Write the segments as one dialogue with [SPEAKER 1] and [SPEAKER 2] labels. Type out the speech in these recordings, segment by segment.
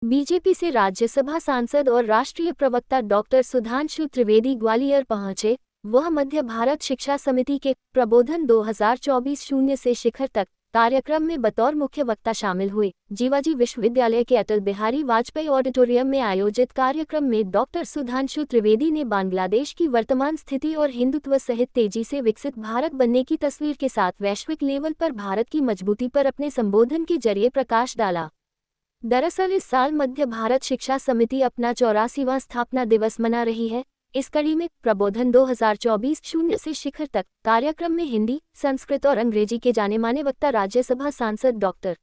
[SPEAKER 1] BJP से राज्यसभा सांसद और राष्ट्रीय प्रवक्ता डॉक्टर सुधांशु त्रिवेदी ग्वालियर पहुंचे। वह मध्य भारत शिक्षा समिति के प्रबोधन 2024 शून्य से शिखर तक कार्यक्रम में बतौर मुख्य वक्ता शामिल हुए। जीवाजी विश्वविद्यालय के अटल बिहारी वाजपेयी ऑडिटोरियम में आयोजित कार्यक्रम में डॉक्टर सुधांशु त्रिवेदी ने बांग्लादेश की वर्तमान स्थिति और हिंदुत्व सहित तेजी से विकसित भारत बनने की तस्वीर के साथ वैश्विक लेवल पर भारत की मजबूती पर अपने संबोधन के जरिए प्रकाश डाला। दरअसल इस साल मध्य भारत शिक्षा समिति अपना 84वां स्थापना दिवस मना रही है। इस कड़ी में प्रबोधन 2024 शून्य से शिखर तक कार्यक्रम में हिंदी, संस्कृत और अंग्रेजी के जाने माने वक्ता राज्यसभा सांसद डॉक्टर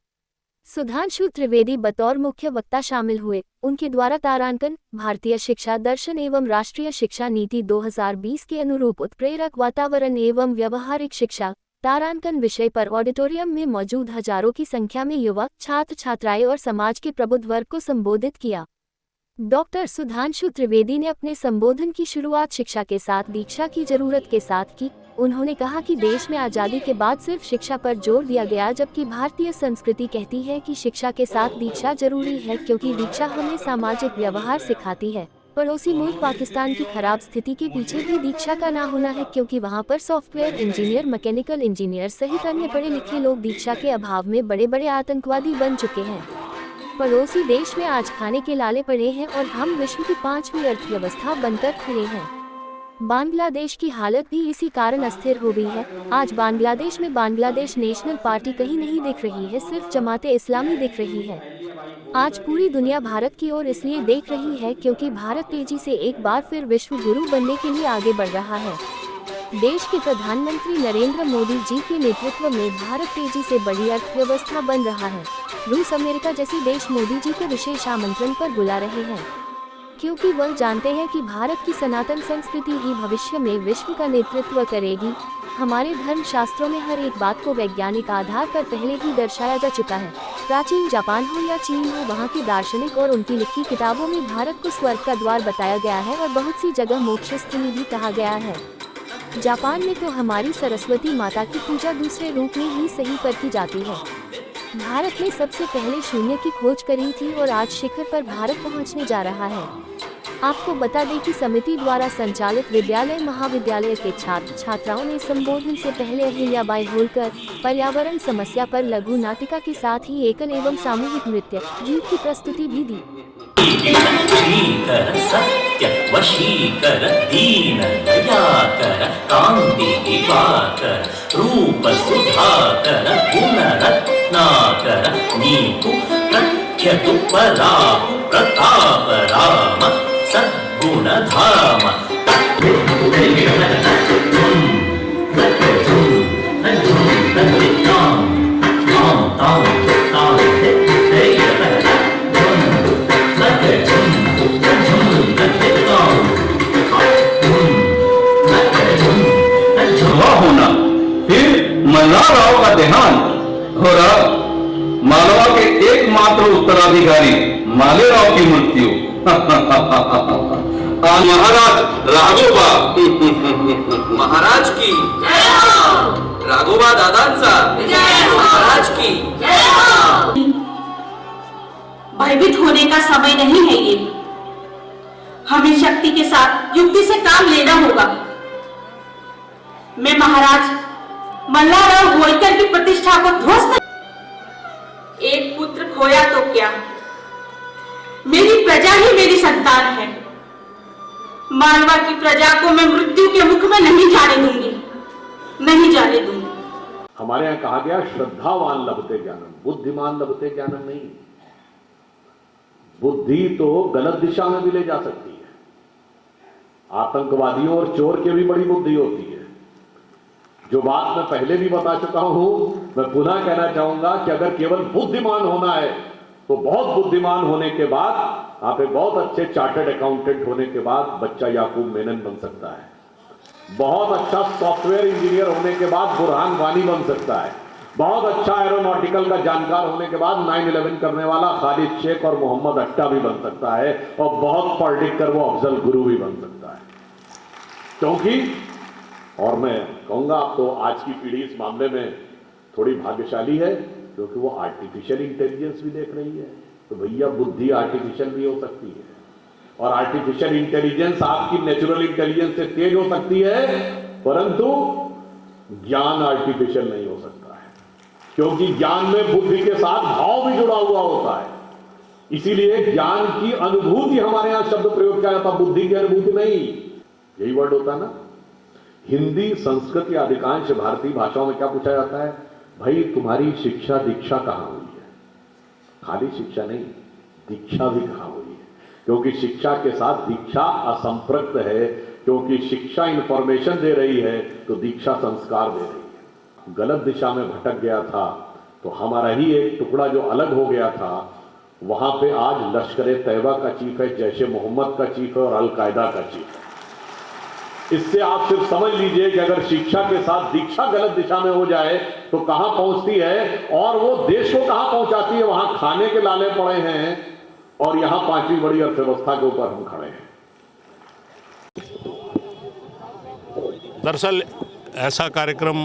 [SPEAKER 1] सुधांशु त्रिवेदी बतौर मुख्य वक्ता शामिल हुए। उनके द्वारा तारांकन, भारतीय शिक्षा दर्शन एवं राष्ट्रीय शिक्षा नीति 2020 के अनुरूप उत्प्रेरक वातावरण एवं व्यवहारिक शिक्षा तारांकन विषय पर ऑडिटोरियम में मौजूद हजारों की संख्या में युवा, छात्र छात्राएं और समाज के प्रबुद्ध वर्ग को संबोधित किया। डॉक्टर सुधांशु त्रिवेदी ने अपने संबोधन की शुरुआत शिक्षा के साथ दीक्षा की जरूरत के साथ की। उन्होंने कहा कि देश में आज़ादी के बाद सिर्फ शिक्षा पर जोर दिया गया, जबकि भारतीय संस्कृति कहती है कि शिक्षा के साथ दीक्षा जरूरी है, क्योंकि दीक्षा हमें सामाजिक व्यवहार सिखाती है। पड़ोसी मुल्क पाकिस्तान की खराब स्थिति के पीछे भी दीक्षा का ना होना है, क्योंकि वहां पर सॉफ्टवेयर इंजीनियर, मैकेनिकल इंजीनियर सहित अन्य पढ़े लिखे लोग दीक्षा के अभाव में बड़े बड़े आतंकवादी बन चुके हैं। पड़ोसी देश में आज खाने के लाले पड़े हैं और हम विश्व की 5वीं अर्थव्यवस्था बनकर खड़े हैं। बांग्लादेश की हालत भी इसी कारण अस्थिर हो गई है। आज बांग्लादेश में बांग्लादेश नेशनल पार्टी कहीं नहीं दिख रही है, सिर्फ जमाते इस्लामी दिख रही है। आज पूरी दुनिया भारत की ओर इसलिए देख रही है क्योंकि भारत तेजी से एक बार फिर विश्व गुरु बनने के लिए आगे बढ़ रहा है। देश के प्रधानमंत्री नरेंद्र मोदी जी के नेतृत्व में भारत तेजी से बड़ी अर्थव्यवस्था बन रहा है। रूस, अमेरिका जैसे देश मोदी जी को विशेष आमंत्रण पर बुला रहे हैं, क्योंकि वह जानते हैं कि भारत की सनातन संस्कृति ही भविष्य में विश्व का नेतृत्व करेगी। हमारे धर्म शास्त्रों में हर एक बात को वैज्ञानिक आधार पर पहले ही दर्शाया जा चुका है। प्राचीन जापान हो या चीन हो, वहाँ के दार्शनिक और उनकी लिखी किताबों में भारत को स्वर्ग का द्वार बताया गया है और बहुत सी जगह मोक्ष स्थली भी कहा गया है। जापान में तो हमारी सरस्वती माता की पूजा दूसरे रूप में ही सही पर की जाती है। भारत ने सबसे पहले शून्य की खोज करी थी और आज शिखर पर भारत पहुंचने जा रहा है। आपको बता दें कि समिति द्वारा संचालित विद्यालय महाविद्यालय के छात्र छात्राओं ने संबोधन से पहले अहिल्याबाई होलकर पर्यावरण समस्या पर लघु नाटिका के साथ ही एकल एवं सामूहिक नृत्य गीत की प्रस्तुति भी दी।
[SPEAKER 2] सत्य वशीकर दीन दयाकर कांति दिवाकर रूप सुधाकर गुण रत्नाकर नीतु प्रख्यतु पराहु प्रताप राम सद्गुण धाम।
[SPEAKER 3] होना फिर मल्हारराव का देहांत और मालवा के एकमात्र उत्तराधिकारी मालेराव की मृत्यु। महाराज राघोबा
[SPEAKER 4] महाराज की राघोबा दादांचा महाराज की।
[SPEAKER 5] भयभीत होने का समय नहीं है ये। हमें शक्ति के साथ युक्ति से काम लेना होगा। मैं महाराज मल्हारराव होलकर की प्रतिष्ठा को ध्वस्त। एक पुत्र खोया तो क्या, मेरी प्रजा ही मेरी संतान है। मालवा की प्रजा को मैं मृत्यु के मुख में नहीं जाने दूंगी, नहीं जाने दूंगी।
[SPEAKER 6] हमारे यहाँ कहा गया श्रद्धावान लभते ज्ञानम, बुद्धिमान लभते ज्ञानम नहीं। बुद्धि तो गलत दिशा में भी ले जा सकती है। आतंकवादियों और चोर की भी बड़ी बुद्धि होती है। जो बात मैं पहले भी बता चुका हूं, मैं पुनः कहना चाहूंगा कि अगर केवल बुद्धिमान होना है तो बहुत बुद्धिमान होने के बाद आप एक बहुत अच्छे चार्टर्ड अकाउंटेंट होने के बाद बच्चा याकूब मेनन बन सकता है। बहुत अच्छा सॉफ्टवेयर इंजीनियर होने के बाद बुरहान वानी बन सकता है। बहुत अच्छा एरोनॉटिकल का जानकार होने के बाद 9/11 करने वाला खालिद शेख और मोहम्मद अट्टा भी बन सकता है, और बहुत पढ़ लिख कर वो अफजल गुरु भी बन सकता है। क्योंकि और मैं कहूंगा आप तो आज की पीढ़ी इस मामले में थोड़ी भाग्यशाली है, क्योंकि वो आर्टिफिशियल इंटेलिजेंस भी देख रही है, तो भैया बुद्धि आर्टिफिशियल भी हो सकती है, और आर्टिफिशियल इंटेलिजेंस आपकी नेचुरल इंटेलिजेंस से तेज हो सकती है, परंतु ज्ञान आर्टिफिशियल नहीं हो सकता है, क्योंकि ज्ञान में बुद्धि के साथ भाव भी जुड़ा हुआ होता है। इसीलिए ज्ञान की अनुभूति हमारे यहां शब्द प्रयोग किया जाता, बुद्धि की अनुभूति नहीं। यही वर्ड होता है ना। हिंदी, संस्कृत या अधिकांश भारतीय भाषाओं में क्या पूछा जाता है, भाई तुम्हारी शिक्षा दीक्षा कहां हुई है? खाली शिक्षा नहीं, दीक्षा भी कहां हुई है, क्योंकि शिक्षा के साथ दीक्षा असंपृक्त है, क्योंकि शिक्षा इंफॉर्मेशन दे रही है तो दीक्षा संस्कार दे रही है। गलत दिशा में भटक गया था तो हमारा ही एक टुकड़ा जो अलग हो गया था, वहां पे आज लश्कर तैयबा का चीफ है, जैश ए मोहम्मद का चीफ है और अल-कायदा का चीफ है। इससे आप सिर्फ समझ लीजिए कि अगर शिक्षा के साथ दीक्षा गलत दिशा में हो जाए तो कहां पहुंचती है, और वो देश को कहां पहुंचाती है। वहां खाने के लाले पड़े हैं और यहां पांचवी बड़ी अर्थव्यवस्था के ऊपर हम खड़े हैं।
[SPEAKER 7] दरअसल ऐसा कार्यक्रम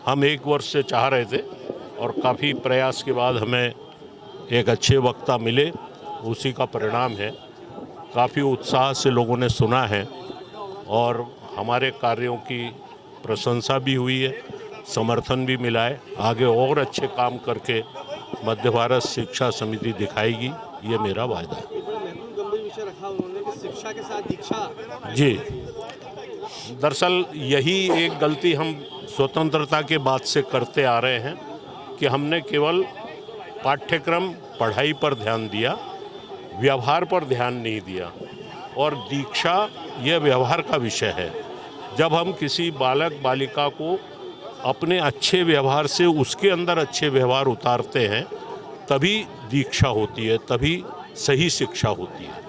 [SPEAKER 7] हम 1 वर्ष से चाह रहे थे और काफ़ी प्रयास के बाद हमें एक अच्छे वक्ता मिले, उसी का परिणाम है। काफ़ी उत्साह से लोगों ने सुना है और हमारे कार्यों की प्रशंसा भी हुई है, समर्थन भी मिला है। आगे और अच्छे काम करके मध्य भारत शिक्षा समिति दिखाएगी, ये मेरा वायदा है।
[SPEAKER 8] गंभीर विषय रखा उन्होंने कि शिक्षा के साथ दीक्षा।
[SPEAKER 7] जी, दरअसल यही एक गलती हम स्वतंत्रता के बाद से करते आ रहे हैं कि हमने केवल पाठ्यक्रम पढ़ाई पर ध्यान दिया, व्यवहार पर ध्यान नहीं दिया। और दीक्षा यह व्यवहार का विषय है। जब हम किसी बालक बालिका को अपने अच्छे व्यवहार से उसके अंदर अच्छे व्यवहार उतारते हैं, तभी दीक्षा होती है, तभी सही शिक्षा होती है।